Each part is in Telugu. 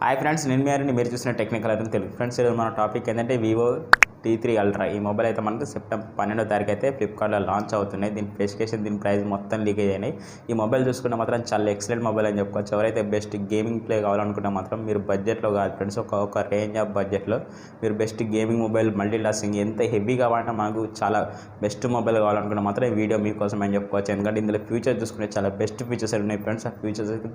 హాయ్ ఫ్రెండ్స్, నేను మీరు చూసిన టెక్నికల్ అయితే తెలుగు ఫ్రెండ్స్. మన టాపిక్ ఏంటంటే వివో T3 అల్ట్రా. ఈ మొబైల్ అయితే మనకు సెప్టెంబర్ 12వ తారీఖు అయితే ఫ్లిప్కార్ట్లో లాంచ్ అవుతున్నాయి. దీని స్పెసిఫికేషన్, దీని ప్రైస్ మొత్తం లీకేజ్ అయినాయి. ఈ మొబైల్ చూసుకుంటే మాత్రం చాలా ఎక్సలెంట్ మొబైల్ అని చెప్పుకోవచ్చు. ఎవరైతే బెస్ట్ గేమింగ్ ప్లే కావాలనుకుంటే మాత్రం మీరు బడ్జెట్లో కాదు ఫ్రెండ్స్, ఒక రేంజ్ ఆఫ్ బడ్జెట్లో మీరు best gaming mobile, multi tasking ఎంత హెవీ కావాలంటే మనకు చాలా బెస్ట్ మొబైల్ కావాలనుకుంటే మాత్రం ఈ వీడియో మీకోసం అని చెప్పుకోవచ్చు. ఎందుకంటే ఇందులో ఫ్యూచర్ చూసుకుంటే చాలా బెస్ట్ ఫీచర్స్ ఉన్నాయి ఫ్రెండ్స్. ఆ ఫీచర్స్ అయితే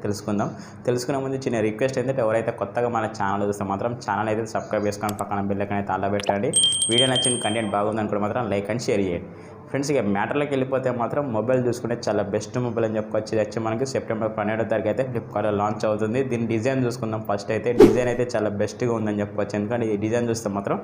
తెలుసుకునే ముందు చిన్న రిక్వెస్ట్ ఏంటంటే ఎవరైతే కొత్తగా మన ఛానల్ చూస్తే మాత్రం ఛానల్ అయితే సబ్స్క్రైబ్ చేసుకొని పక్కన బెల్ ఐకాన్ అయితే అలా పెట్టండి. వీడియో నచ్చిన కంటెంట్ బాగుంది అనుకుంటే మాత్రం లైక్ అండ్ షేర్ చేయండి ఫ్రెండ్స్. ఇక మ్యాటర్లోకి వెళ్ళిపోతే మాత్రం మొబైల్ చూసుకుంటే చాలా బెస్ట్ మొబైల్ అని చెప్పుకోవచ్చు. ఇది వచ్చి మనకి సెప్టెంబర్ 12వ తారీఖు అయితే ఫ్లిప్కార్ట్లో లాంచ్ అవుతుంది. దీని డిజైన్ చూసుకుందాం. ఫస్ట్ అయితే డిజైన్ అయితే చాలా బెస్ట్గా ఉందని చెప్పుకోవచ్చు. ఎందుకంటే ఈ డిజైన్ చూస్తే మాత్రం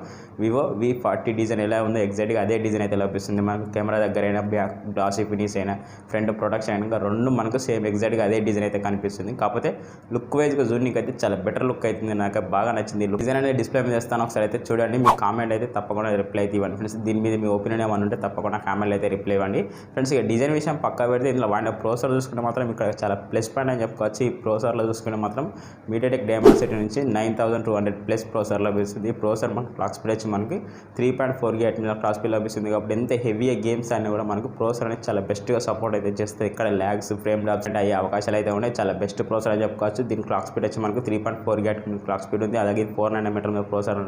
వివో V40 డిజైన్ ఎలా ఉందో ఎగ్జాక్ట్గా అదే డిజైన్ అయితే లభిస్తుంది. మనకు కెమెరా దగ్గర అయినా, బ్యాక్ గ్లాసీ ఫినిష్ అయినా, ఫ్రంట్ ప్రొడక్షన్ అయినా రెండు మనకు సేమ్ ఎగ్జాక్ట్గా అదే డిజైన్ అయితే కనిపిస్తుంది. కాకపోతే లుక్ వైజ్గా జూనిక్ అయితే చాలా బెటర్ లుక్ అవుతుంది. నాకు బాగా నచ్చింది. డిజైన్ అనేది డిస్ప్లే మీద ఇస్తాను, ఒకసారి అయితే చూడండి. మీ కామెంట్ అయితే తప్పకుండా రిప్లై అయితే ఇవ్వండి ఫ్రెండ్స్. దీని మీద మీ ఒపీనియన్ ఏమైనా ఉంటే తప్పకుండా కామెంట్ అయితే రిప్లై ఇవ్వండి ఫ్రెండ్స్. ఇక డిజైన్ విషయం పక్కా పెడితే ఇందులో వాడిన ప్రాసెసర్ చూసుకుంటే మాత్రం ఇక్కడ చాలా ప్లస్ పాయింట్ అని చెప్పుకోవచ్చు. ఈ ప్రాసెసర్లో చూసుకుంటే మాత్రం మీడియాటెక్ డైమెన్సిటీ నుంచి 9200 ప్లస్ ప్రాసెసర్ లభిస్తుంది. ఈ ప్రాసెసర్ మనకు క్లాక్ స్పీడ్ వచ్చి మనకి 3.4 GHz క్లాక్ స్పీడ్ లభిస్తుంది. కాబట్టి ఎంత హెవీ గేమ్స్ అయినా కూడా మనకు ప్రాసెసర్ అనేది చాలా బెస్ట్గా సపోర్ట్ అయితే చేస్తుంది. ఇక్కడ ల్యాగ్స్, ఫ్రేమ్ డ్రాప్స్ అంటే అయ్యే అవకాశాలు అయితే ఉన్నాయి. చాలా బెస్ట్ ప్రాసెసర్ అని చెప్పుకోవచ్చు. దీని క్లాక్ స్పీడ్ వచ్చి మనకు 3.4 GHz క్లాక్ స్పీడ్ ఉంది. అలాగే 4 nm మీద ప్రాసెసర్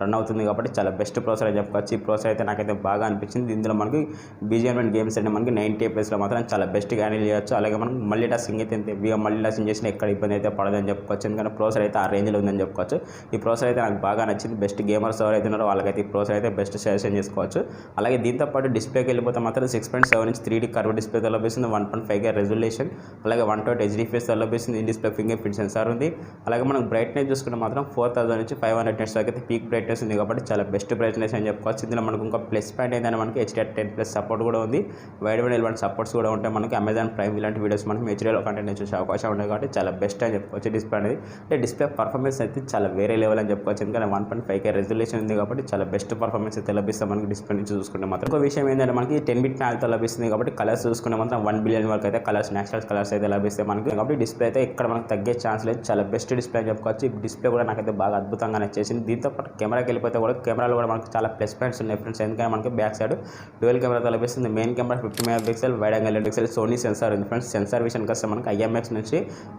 రన్ అవుతుంది. కాబట్టి చాలా బెస్ట్ ప్రాసెసర్ అని చెప్పుకోవచ్చు. ఈ ప్రాసెసర్ అయితే నాకైతే బాగా అనిపించింది. ఇందులో మనకి BGMI గేమ్స్ అంటే మనకి 90 FPS మాత్రం చాలా బెస్ట్గా హ్యాండిల్ చేయొచ్చు. అలాగే మనం మల్టీ టాస్కింగ్ అయితే హెవీగా మల్టీ టాస్కింగ్ చేసిన ఎక్కడ ఇబ్బంది అయితే పడదని చెప్పుకోవచ్చు. ఎందుకంటే ప్రాసెసర్ అయితే ఆ రేంజ్లో ఉందని చెప్పుకోవచ్చు. ఈ ప్రాసెసర్ అయితే నాకు బాగా నచ్చింది. బెస్ట్ గేమర్స్ ఎవరైతే ఉన్నారో వాళ్ళకైతే ఈ ప్రాసెసర్ అయితే బెస్ట్ సజెషన్ చేసుకోవచ్చు. అలాగే దీంతో పాటు డిస్ప్లేకి వెళ్ళిపోతే మాత్రం 6.7 ఇంచ్ 3D కర్వ్ డిస్ప్లేతో లభిస్తుంది. 1.5K రెజల్యూషన్, అలాగే 120 HDPSతో లభిస్తుంది. ఈ డిస్ప్లే ఫింగర్ ప్రింట్ సెన్సార్ ఉంది. అలాగే మనం బ్రైట్నెస్ చూసుకుంటే మాత్రం 4000 నుంచి 500 nits వరకు అయితే పీక్ బ్రైట్నెస్ ఉంది. కాబట్టి చాలా బెస్ట్ బ్రైట్నెస్ అని చెప్పుకోవచ్చు. ఇందులో మనకు ఇంకా ప్లస్ పాయింట్ ఏంటంటే మనకి HDR10+ సపోర్ట్ కూడా ఉంది. వైడ్ L1 సపోర్ట్స్ కూడా ఉంటాయి. మనకి అమెజాన్ ప్రైమ్ ఇలాంటి వీడియోస్ మనకి హెచ్డీలో కంటెంట్ చూసే అవకాశం ఉంది. కాబట్టి చాలా బెస్ట్ అని చెప్పుకోవచ్చు. డిస్ప్లే అనేది డిస్ప్లే పర్ఫార్మెన్స్ అయితే చాలా వేరే లెవెల్ అని చెప్పుకోవచ్చు. ఎందుకంటే 1.5K రెజల్యూషన్ ఉంది. కాబట్టి చాలా బెస్ట్ పర్ఫార్మెన్స్ అయితే లభిస్తుంది మనకి డిస్ప్లే నుంచి చూసుకుంటే మాత్రం. ఇంకో విషయం ఏంటంటే మనకి 10-bit ప్యానల్తో లభిస్తుంది. కాబట్టి కలర్స్ చూసుకుంటే మాత్రం 1 బిలియన్ వరకు అయితే కలర్స్, నేచురల్ కలర్స్ అయితే లభిస్తాయి మనకి. కాబట్టి డిస్ప్లే అయితే ఇక్కడ మనకు తగ్గే ఛాన్స్ లేదు. చాలా బెస్ట్ డిస్ప్లే అని చెప్పుకోవచ్చు. ఈ డిస్ప్లే కూడా నాకైతే బాగా అద్భుతంగా నచ్చేసింది. దీంతో పాటు కెమెరాకి వెళ్ళిపోతే కూడా కెమెరాలో కూడా మనకి చాలా ప్లస్ పాయింట్స్ ఉన్నాయి ఫ్రెండ్స్. ఎందుకంటే మనకి బ్యాక్ సైడ్ డ్యూయల్ కెమెరాతో లభిస్తుంది. Main camera 50 MP, wide angle pixel Sony sensor ఉంది ఫ్రెండ్స్. సెన్సార్ విషయానికి వస్తే మనకి IMX నుంచి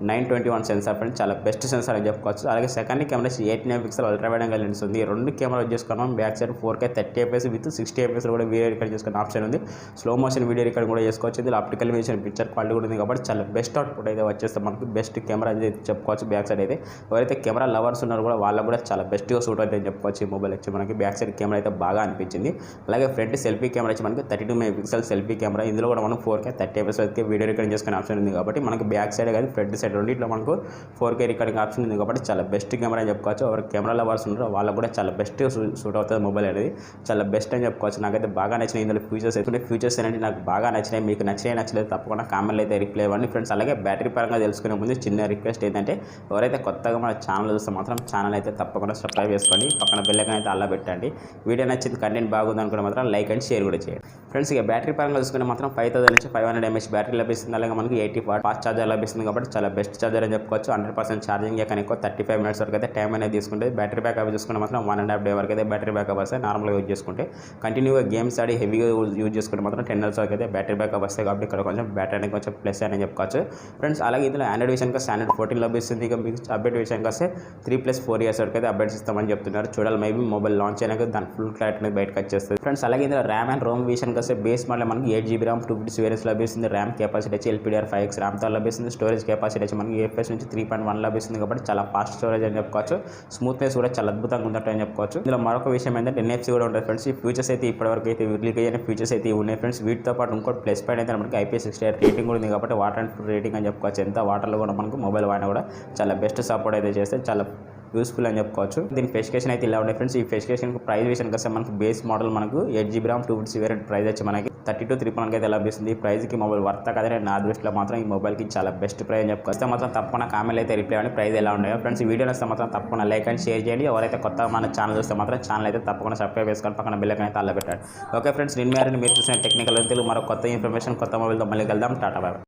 921 సెన్సార్ ఫ్రెండ్స్. చాలా బెస్ట్ సెన్సార్ అని చెప్పుకోవచ్చు. అలాగే second camera 8 MP ultra wide angle lens ఉంది. రెండు కెమెరా చేసుకున్నాం. Back side 4K 30 FPS with 60 FPS కూడా వీడియో రికార్డ్ చేసుకునే ఆప్షన్ ఉంది. స్లో మోషన్ వీడియో రికార్డ్ కూడా చేసుకోవచ్చు. ఇది ఆప్టికల్ విజన్ పిక్చర్ క్వాలిటీ కూడా ఉంది. కాబట్టి చాలా బెస్ట్ అవుట్పుట్ అయితే వచ్చేస్తే మనకి బెస్ట్ కెమెరా అయితే చెప్పుకోవచ్చు. బ్యాక్ సైడ్ అయితే ఎవరైతే కెమెరా లవర్స్ ఉన్నారో కూడా వాళ్ళకు కూడా చాలా బెస్ట్గా సూట్ అయితే చెప్పుకోవచ్చు. ఈ మొబైల్ వచ్చి మనకి బ్యాక్ సైడ్ కెమెరా అయితే బాగా అనిపించింది. అలాగే ఫ్రంట్ సెల్ఫీ కెమెరా వచ్చి మనకి 32 MP సెల్ఫీ కెమెరా. ఇందులో కూడా మనం 4K 30 FPS వరకు వీడియో రికార్డింగ్ చేసుకునే ఆప్షన్ ఉంది. కాబట్టి మనకి బ్యాక్ సైడ్ కానీ ఫ్రంట్ సైడ్ రెండిట్లో మనకు 4K రికార్డింగ్ ఆప్షన్ ఉంది. కాబట్టి చాలా బెస్ట్ కెమెరా అని చెప్పుకోవచ్చు. ఎవరు కెమెరా లవర్స్ ఉన్నారో వాళ్ళకు కూడా చాలా బెస్ట్ సూట్ అవుతుంది మొబైల్ అనేది. చాలా బెస్ట్ అని చెప్పుకోవచ్చు. నాకైతే బాగా నచ్చినాయి. ఇందులో ఫీచర్స్ అనేది నాకు బాగా నచ్చినాయి. మీకు నచ్చలేదు తప్పకుండా కామెంట్లు అయితే రిప్లై ఇవ్వండి ఫ్రెండ్స్. అలాగే బ్యాటరీ పరంగా తెలుసుకునే ముందు చిన్న రిక్వెస్ట్ ఏంటంటే ఎవరైతే కొత్తగా మన ఛానల్ చూస్తే మాత్రం ఛానల్ అయితే తప్పకుండా సబ్స్క్రైబ్ చేసుకోండి. పక్కన బెల్ ఐకాన్ అయితే అలా పెట్టండి. వీడియో నచ్చింది, కంటెంట్ బాగుంది అనుకుంటే మాత్రం లైక్ అండ్ షేర్ కూడా చేయండి ఫ్రెండ్స్. ఇక బ్యాటరీ పరంగా చూసుకుంటే మాత్రం 5000 నుంచి 500 mAh బ్యాటరీ లభిస్తుంది. అలాగే మనకి 80 వాట్ ఫాస్ట్ ఛార్జర్ లభిస్తుంది. కాబట్టి చాలా బెస్ట్ ఛార్జర్ అని చెప్పుకోవచ్చు. 100% ఛార్జింగ్ కానీ ఎక్కువ 35 minutes వరకు అయితే టైం అనేది తీసుకుంటుంది. బ్యాటరీ బ్యాకప్ చూసుకుంటే మాత్రం 1.5 day వరకు అయితే బ్యాటరీ బ్యాకప్ వస్తాయి. నార్మల్గా యూజ్ చేసుకుంటే కంటిన్యూగా గేమ్స్ ఆడి హెవీగా యూజ్ చేసుకుంటే మాత్రం 10 hours వరకు అయితే బ్యాటరీ బ్యాకప్ వస్తాయి. కాబట్టి ఇక్కడ కొంచెం బ్యాటరీ అనేది కొంచెం ప్లస్ అని చెప్పుకోవచ్చు ఫ్రెండ్స్. అలాగే ఇందులో ఆండ్రాయిడ్ విషయానికి స్టాండర్డ్ 14 లభిస్తుంది. ఇక మీకు అప్డేట్ విషయానికి వస్తే 3+4 years వరకు అయితే అప్డేట్స్ ఇస్తామని చెప్తున్నారు. చూడాలి, మేబీ మొబైల్ లాంచ్ అయినాక దాని ఫుల్ క్లారిటీ అనేది బయటకు వచ్చేస్తుంది ఫ్రెండ్స్. అలాగే ఇందులో ర్యామ్ అండ్ రోమ్ విషయానికి వస్తే బేస్ మోడల్ మనకి 8GB RAM 256 వేరియన్స్ లభిస్తుంది. ర్యామ్ కెపాసిటీ వచ్చి LPDDR5X ర్యామ్తో లభిస్తుంది. స్టోరేజ్ కెపాసిటీ వచ్చి మనకి AFS నుంచి 3.1 లభిస్తుంది. కాబట్టి చాలా ఫాస్ట్ స్టోరేజ్ అని చెప్పుకోవచ్చు. స్మూత్నెస్ కూడా చాలా అద్భుతంగా ఉందంటే అని చెప్పుకోవచ్చు. ఇందులో మరొక విషయం ఏంటంటే NFC కూడా ఉంటుంది ఫ్రెండ్స్. ఈ ఫీచర్స్ అయితే ఇప్పటివరకు అయితే రిలీజ్ అయిన ఫీచర్స్ అయితే ఉన్నాయి ఫ్రెండ్స్. వీటితో పాటు ఇంకోటి ప్లస్ పాయింట్ అయితే మనకి IP68 రేటింగ్ కూడా ఉంది. కాబట్టి వాటర్ అండ్ ఫుడ్ రేటింగ్ అని చెప్పుకోవచ్చు. ఎంత వాటర్లో కూడా మనకు మొబైల్ వాడినా కూడా చాలా బెస్ట్ సపోర్ట్ అయితే చేస్తే చాలా యూస్ఫుల్ అని చెప్పుకోవచ్చు. దీని స్పెసిఫికేషన్ అయితే ఇలా ఉన్నాయి ఫ్రెండ్స్. ఈ స్పెసిఫికేషన్ ప్రైస్ విషయానికి వస్తే మనకి బేస్ మోడల్ మనకు 8GB RAM 256 వేరియంట్ ప్రైస్ వచ్చి మనకి 32,399 అయితే లభిస్తుంది. ఈ ప్రైస్కి మొబైల్ వర్త కదని నా దృష్టిలో మాత్రం ఈ మొబైల్కి చాలా బెస్ట్ ప్రైస్ అని చెప్పుకోవచ్చు. మాత్రం తప్పకుండా కామెంట్ అయితే రిప్లై అని ప్రైస్ ఎలా ఉన్నాయో ఫ్రెండ్స్. ఈ వీడియో వస్తే మాత్రం తప్పకుండా లైక్ అండ్ షేర్ చేయండి. ఎవరైతే కొత్తగా మన ఛానల్ చూస్తే మాత్రం ఛానల్ అయితే తప్పకుండా సబ్స్క్రైబ్ చేసుకొని పక్కన బెల్ ఐకాన్ అయితే అలా పెట్టండి. ఓకే ఫ్రెండ్స్, మీరు చూసిన టెక్నికల్ తెలుగు మరో కొత్త ఇన్ఫర్మేషన్ కొత్త మొబైల్తో మళ్ళీ కలుద్దాం. టాటా బాయ్.